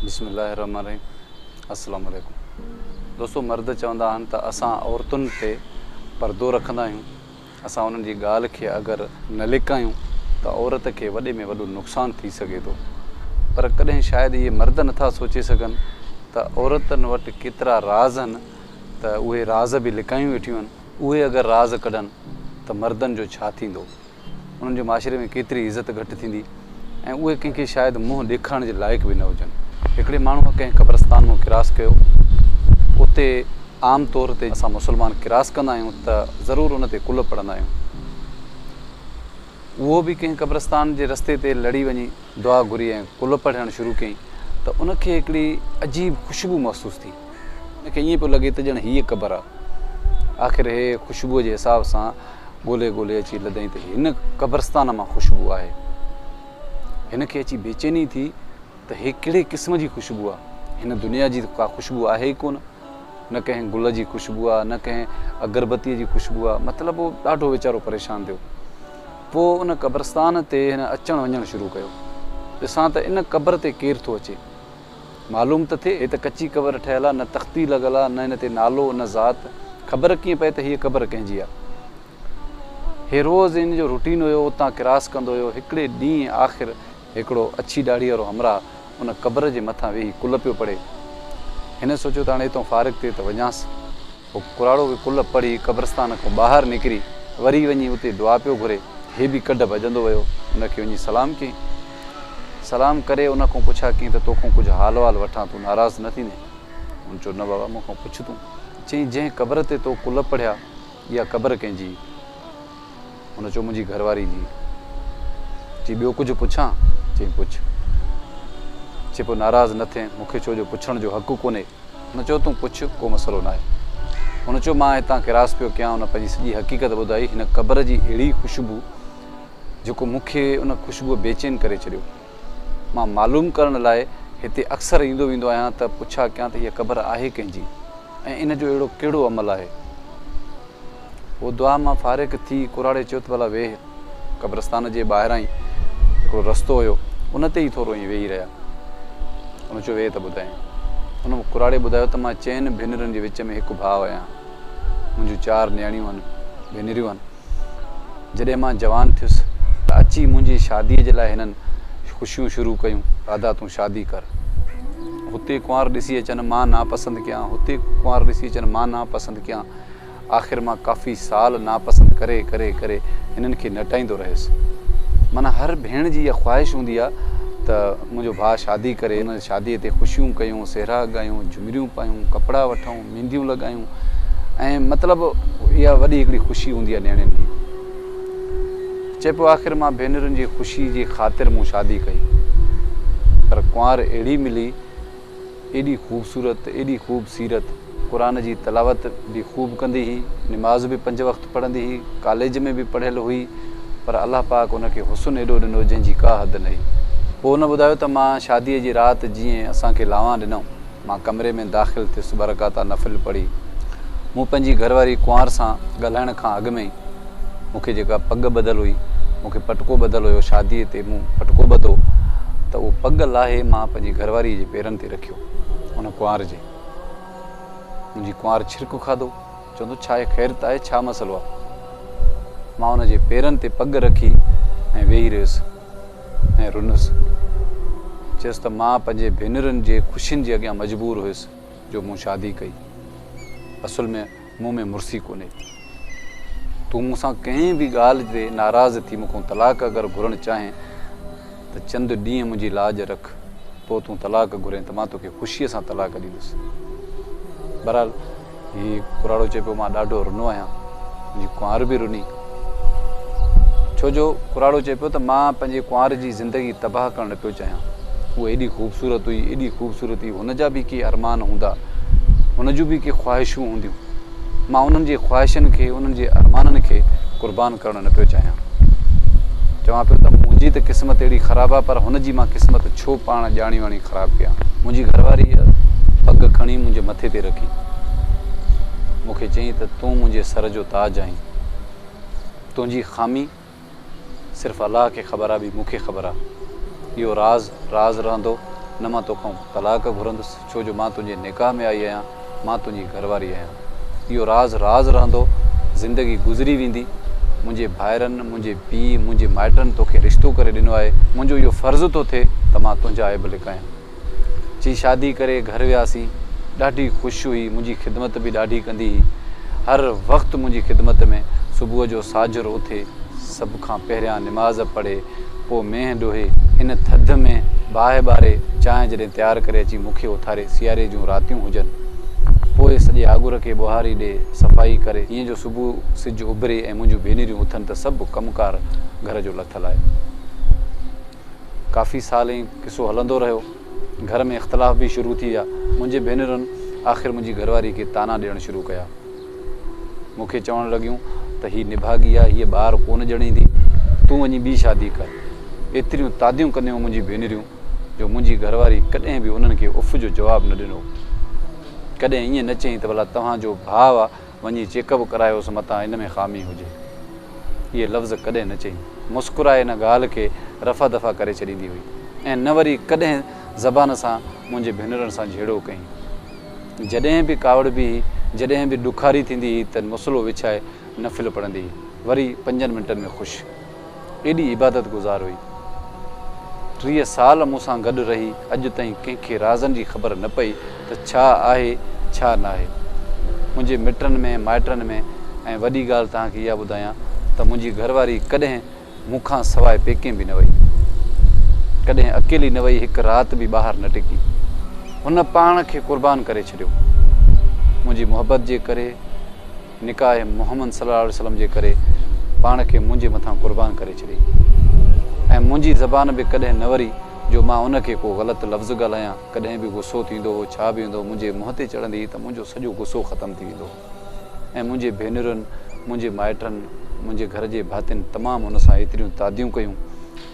बिस्मिल्लाहिर्रहमानिर्रहीम। अस्सलाम वालेकुम। दोस्तों, मर्द चवंदा आहिनि त असां औरतुनि ते पर्दो रखंदा आहियूं। असां उन्हनि जी ॻाल्हि खे अगरि न लिकायूं त औरत खे वॾे में वॾो नुक़सानु थी सघे थो। पर कॾहिं शायदि इहे मर्द नथा सोचे सघनि त औरतुनि वटि केतिरा राज़ आहिनि त उहे राज़ बि लिकायूं वेठियूं आहिनि। उहे अगरि राज़ कढनि त मर्दनि जो छा थींदो, उन्हनि जे माशरे में केतिरी इज़त घटि थींदी ऐं उहे कंहिंखे शायदि मुंहुं ॾेखारण जे लाइक़ बि न हुजनि। हिकिड़े माण्हूअ कंहिं क़ब्रस्तान मां किरास कयो। उते आम तौर ते असां मुस्लमान किरास कंदा आहियूं त ज़रूरु उन ते कुल पढ़ंदा आहियूं। उहो बि कंहिं क़ब्रस्तान जे रस्ते ते लड़ी वञी दुआ घुरी ऐं कुल पढ़णु शुरू कयईं त उनखे हिकिड़ी अजीब ख़ुशबू महसूसु थी। उनखे ईअं पियो लॻे त ॼण हीअ क़बर आहे। आख़िर हे ख़ुशबूअ जे हिसाब सां ॻोल्हे ॻोल्हे अची लधईं त हिन क़ब्रस्तान मां ख़ुशबू आहे। हिन खे अची बेचैनी थी त हे कहिड़े क़िस्म जी ख़ुशबू आहे। हिन दुनिया जी का ख़ुशबू आहे ई कोन, न कंहिं गुल जी ख़ुशबू आहे, न कंहिं अगरबत्तीअ जी ख़ुशबू आहे। मतिलबु उहो ॾाढो वीचारो परेशान थियो। पोइ उन क़ब्रस्तान ते हिन अचणु वञणु शुरू कयो। ॾिसां त इन क़बर ते केरु थो अचे। मालूम त थिए हे त कची क़बर ठहियलु आहे, न तख़्ती लॻल आहे, न हिन ते नालो न ज़ात। ख़बर कीअं पए त हीअ क़बर कंहिंजी आहे। हे रोज़ु इन जो रूटीन हुयो, उतां किरास कंदो हुयो। हिकिड़े ॾींहुं आख़िर हिकिड़ो अछी दाढ़ी वारो हमराह उन क़बर जे मथां वेही कुल पियो पढ़े। हिन सोचियो त हाणे हितां फ़ारिग़ थिए त वञांसि। पोइ कुराड़ो बि कुल पढ़ी क़ब्रस्तान खां ॿाहिरि निकिरी वरी वञी उते दुआ पियो घुरे। हे बि कढ भॼंदो वियो। उनखे वञी सलाम कयईं। सलाम करे उन खां पुछा कयईं त तोखां कुझु हाल वाल वठां, तूं नाराज़ न थींदे? हुन चयो, न बाबा, मूंखां पुछ तूं। चईं, जंहिं क़बर ते तो कुल पढ़िया इहा क़बर कंहिंजी? हुन चयो, मुंहिंजी घरवारी जी। चई, ॿियो कुझु पुछां? चईं, पुछ। चए, पोइ नाराज़ न थिए, मूंखे छो जो पुछण जो हक़ु कोन्हे। हुन चयो, तूं पुछ, को मसइलो न आहे। हुन चयो, मां हितां किरास पियो कयां। हुन पंहिंजी सॼी हक़ीक़त ॿुधाई। हिन क़बर जी अहिड़ी ख़ुशबू जेको मूंखे उन ख़ुशबूअ बेचैन करे छॾियो। मां मालूम करण लाइ हिते अक्सर ईंदो वेंदो आहियां त पुछा कयां त हीअ क़बर आहे कंहिंजी ऐं इन जो अहिड़ो कहिड़ो अमल आहे। उहो दुआ मां फ़ारिग़ थी कुराड़े चयो त भला वेह। क़ब्रस्तान जे ॿाहिरां ई हिकिड़ो रस्तो हुयो, उन ते ई थोरो ईअं वेही रहिया। हुन चयो, वेह त ॿुधाए। हुन कुराड़े ॿुधायो त मां 4 भेनरुनि जे विच में हिकु भाउ आहियां। मुंहिंजूं 4 नियाणियूं आहिनि, भेनरियूं आहिनि। जॾहिं मां जवान थियुसि त अची मुंहिंजी शादीअ जे लाइ हिननि ख़ुशियूं शुरू कयूं। दादा, तूं शादी कर। हुते कुंवार ॾिसी अचनि, मां नापसंदि कयां। हुते कुंवार ॾिसी अचनि, मां नापसंदि कयां। आख़िर मां काफ़ी साल नापसंदि करे करे करे हिननि खे नटाईंदो रहियुसि। माना हर भेण जी इहा ख़्वाहिश हूंदी आहे त मुंहिंजो भाउ शादी करे, हिन शादीअ ते ख़ुशियूं कयूं, सेहरा ॻायूं, झुमरियूं पायूं, कपिड़ा वठूं, मेहंदियूं लॻायूं ऐं मतिलबु इहा वॾी हिकिड़ी ख़ुशी हूंदी आहे नियाणियुनि जी। चए पियो, आख़िर मां भेनरुनि जी ख़ुशी जी ख़ातिर मूं शादी कई, पर कुंवार अहिड़ी मिली, एॾी ख़ूबसूरत, एॾी ख़ूब सीरत, क़ुर जी तलावत बि ख़ूब कंदी हुई, निमाज़ बि 5 वक़्त पढ़ंदी हुई, कॉलेज में बि पढ़ियलु हुई, पर अलाह पाक हुनखे हुस्न एॾो ॾिनो जंहिंजी का हद न हुई। पोइ हुन ॿुधायो त मां शादीअ जी राति जीअं असांखे लावां ॾिनऊं, मां कमरे में दाख़िल थियुसि, बरकाता नफ़िल पढ़ी। मूं पंहिंजी घरवारी कुंवार सां ॻाल्हाइण खां अॻु में ई मूंखे जेका पग ॿधल हुई, मूंखे पटको ॿधल हुयो, शादीअ ते मूं पटको ॿधो, त उहो पग लाहे मां पंहिंजी घरवारीअ जे पेरनि ते रखियो। हुन कुंवार जे मुंहिंजी कुंवार छिरक खाधो, चवंदो, छा आहे, ख़ैर त आहे, छा मसइलो आहे? मां हुनजे पेरनि ते पग रखी ऐं वेही रहियुसि ऐं रुनुसि। चयुसि त मां पंहिंजे भेनरुनि जे ख़ुशियुनि जे अॻियां मजबूर हुयुसि जो मूं शादी कई। असुल में मूं में मुर्सी कोन्हे। तूं मूंसां कंहिं बि ॻाल्हि ते नाराज़ थी मूंखां तलाक अगरि घुरणु चाहें त चंद ॾींहं मुंहिंजी लाज रख, पोइ तूं तलाक घुरें त मां तोखे ख़ुशीअ सां तलाक ॾींदुसि। बहरहाल हीउ कुराड़ो चए पियो, मां ॾाढो रुनो आहियां। मुंहिंजी कुंवार बि रुनी, छो जो कुराड़ो चए पियो त मां पंहिंजे कुंवार जी ज़िंदगी तबाह करणु न पियो चाहियां। उहा एॾी ख़ूबसूरत हुई, एॾी ख़ूबसूरत हुई। हुनजा बि के अरमान हूंदा, हुन जूं बि के ख़्वाहिशूं हूंदियूं। मां उन्हनि जे ख़्वाहिशनि खे, उन्हनि जे अरमाननि खे क़ुर्बान करणु न पियो चाहियां। चवां पियो त मुंहिंजी त क़िस्मत अहिड़ी ख़राबु आहे, पर हुनजी मां क़िस्मत छो पाण ॼाणी वाणी ख़राबु कयां। मुंहिंजी घरवारीअ पग खणी मुंहिंजे मथे ते रखी, मूंखे चयईं त तूं मुंहिंजे सर जो ताज आहीं। तुंहिंजी ख़ामी सिर्फ़ु अलाह खे ख़बर आहे, बि मूंखे ख़बर आहे। इहो राज़ रहंदो, न मां तोखां तलाक घुरंदुसि, छो जो मां तुंहिंजे निकाह में आई आहियां, मां तुंहिंजी घरवारी आहियां। इहो राज़ रहंदो, ज़िंदगी गुज़री वेंदी। मुंहिंजे भाइरनि, मुंहिंजे पीउ, मुंहिंजे माइटनि तोखे रिश्तो करे ॾिनो आहे, मुंहिंजो इहो फ़र्ज़ु थो थिए त मां तुंहिंजा ऐब लिकायां। चई शादी करे घर वियासीं, ॾाढी ख़ुशि हुई, मुंहिंजी ख़िदमत बि ॾाढी कंदी हुई, हर वक़्तु मुंहिंजी ख़िदमत में। सुबुह जो साझर उथे, सभ खां पहिरियां निमाज़ पढ़े, पोइ मेंहुं ॾोहे, इन थधि में बाहि ॿारे, चांहि जॾहिं तयारु करे अची मूंखे उथारे, सियारे जूं रातियूं हुजनि, पोइ सॼे आगुर खे ॿुहारी ॾे, सफ़ाई करे, ईअं जो सुबुह सिजु उभरे ऐं मुंहिंजूं भेनरियूं उथनि त सभु कमुकार घर जो लथल आहे। काफ़ी साल ई किसो हलंदो रहियो, घर में इख़्तिलाफ़ बि शुरू थी विया। मुंहिंजे भेनरुनि आख़िर मुंहिंजी घरवारी खे ताना ॾियणु शुरू कया। मूंखे चवणु लॻियूं त हीअ निभागी आहे, हीअ ॿार कोन ॼणींदी, तूं वञी ॿी शादी कर। एतिरियूं तादियूं कंदियूं मुंहिंजी भेनरियूं जो मुंहिंजी घरवारी कॾहिं बि उन्हनि खे उफ़ जो जवाबु न ॾिनो। कॾहिं ईअं न चई त भला तव्हांजो भाउ आहे, वञी चेकअप करायोसि मतां इन में ख़ामी हुजे। इहे लफ़्ज़ कॾहिं न चई, मुस्कुराए इन ॻाल्हि खे रफ़ा दफ़ा करे छॾींदी हुई ऐं न वरी कॾहिं ज़बान सां मुंहिंजे भेनरुनि सां झेड़ो कयईं। जॾहिं बि कावड़ बि, जॾहिं बि ॾुखारी थींदी हुई त मसलो विछाए नफ़िल पढ़ंदी हुई, वरी 5 मिंटनि में ख़ुशि। एॾी इबादत गुज़ार हुई। 30 साल मूंसां गॾु रही, अॼु ताईं कंहिंखे राज़नि जी ख़बर न पई त छा आहे छा न आहे मुंहिंजे मिटनि में माइटनि में। ऐं वॾी ॻाल्हि तव्हांखे इहा ॿुधायां त मुंहिंजी घरवारी कॾहिं मूंखां सवाइ पेके बि न वई, कॾहिं अकेली न वई, हिकु राति बि ॿाहिरि न टिकी। हुन पाण खे क़ुर्बान करे छॾियो मुंहिंजी मुहबत जे करे, निकाह मुहम्मद सल्लल्लाहु अलैहि वसल्लम जे करे पाण खे मुंहिंजे मथां क़ुर्बान करे छॾी। ऐं मुंहिंजी ज़बान बि कॾहिं न वरी जो मां उनखे को ग़लति लफ़्ज़ ॻाल्हायां। कॾहिं बि गुसो थींदो हो, छा बि हूंदो, मुंहिंजे मुंहं ते चढ़ंदी त मुंहिंजो सॼो गुसो ख़तमु थी वेंदो। ऐं मुंहिंजे भेनरुनि, मुंहिंजे माइटनि, मुंहिंजे घर जे भातियुनि तमामु हुन सां एतिरियूं तादियूं कयूं,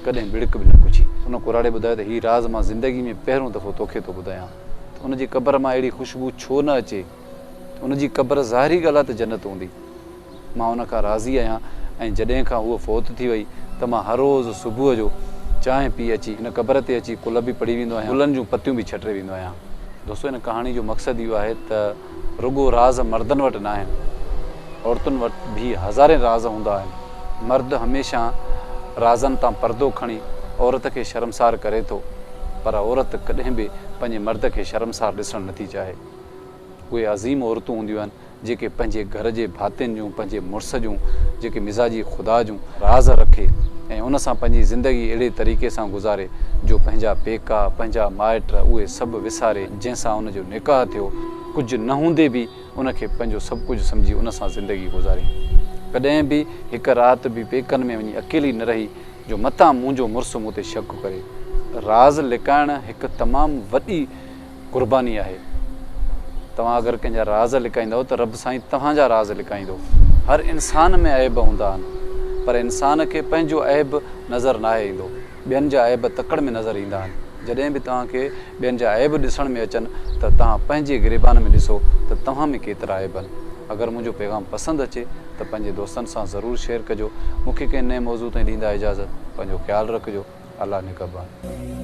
कॾहिं बिड़क बि न पुछी। उन कुराड़े ॿुधायो त हीउ राज़ मां ज़िंदगी में पहिरियों दफ़ो तोखे थो ॿुधायां। उनजी क़बर मां अहिड़ी ख़ुशबू छो न अचे? उनजी क़बर ज़ाहिरी ॻाल्हि आहे त जन्नत हूंदी। मां उन खां राज़ी आहियां। ऐं जॾहिं खां उहा फ़ौत थी वई त मां हर रोज़ु सुबुह जो चांहि पी अची हिन क़बर ते अची कुल बि पढ़ी वेंदो आहियां, गुलनि जूं पतियूं बि छटे वेंदो आहियां। दोस्तो, हिन कहाणी जो मक़सदु इहो आहे त रुॻो राज़ मर्दनि वटि न आहिनि, औरतुनि वटि बि हज़ारे राज़ हूंदा आहिनि। मर्द हमेशह राज़नि तां पर्दो खणी औरत खे शर्मसार करे थो, पर औरत कॾहिं बि पंहिंजे मर्द खे शर्मसार ॾिसणु नथी चाहे। उहे अज़ीम औरतूं हूंदियूं आहिनि जेके पंहिंजे घर जे भातियुनि जूं, पंहिंजे मुड़ुस जूं, जेके मिज़ाजी ख़ुदा जूं राज़ रखे ऐं उन सां पंहिंजी ज़िंदगी अहिड़े तरीक़े सां गुज़ारे जो पंहिंजा पेका, पंहिंजा माइट उहे सभु विसारे, जंहिंसां उनजो निकाह थियो, कुझु न हूंदे बि उनखे पंहिंजो सभु कुझु सम्झी उन सां ज़िंदगी गुज़ारे। कॾहिं बि हिकु राति बि पेकनि में वञी अकेली न रही जो मतां मुंहिंजो मुड़ुसु मूं ते शक करे। राज़ लिकाइणु हिकु तमामु वॾी क़ुर्बानी आहे। तव्हां अगरि कंहिंजा राज़ लिकाईंदव त रब साईं तव्हांजा राज़ लिकाईंदो। हर इंसान में ऐब हूंदा आहिनि, पर इंसान खे पंहिंजो ऐब नज़र न आहे ईंदो, ॿियनि जा ऐब तकड़ में नज़र ईंदा आहिनि। जॾहिं बि तव्हांखे ॿियनि जा ऐब ॾिसण में अचनि त तव्हां पंहिंजे गिरेबान में ॾिसो त तव्हां में केतिरा ऐब आहिनि। अगरि मुंहिंजो पैगाम पसंदि अचे त पंहिंजे दोस्तनि सां ज़रूरु शेयर कजो। मूंखे कंहिं नए मौज़ू ताईं ॾींदा इजाज़त। पंहिंजो ख़्यालु रखिजो। अल्लाह निगहबान।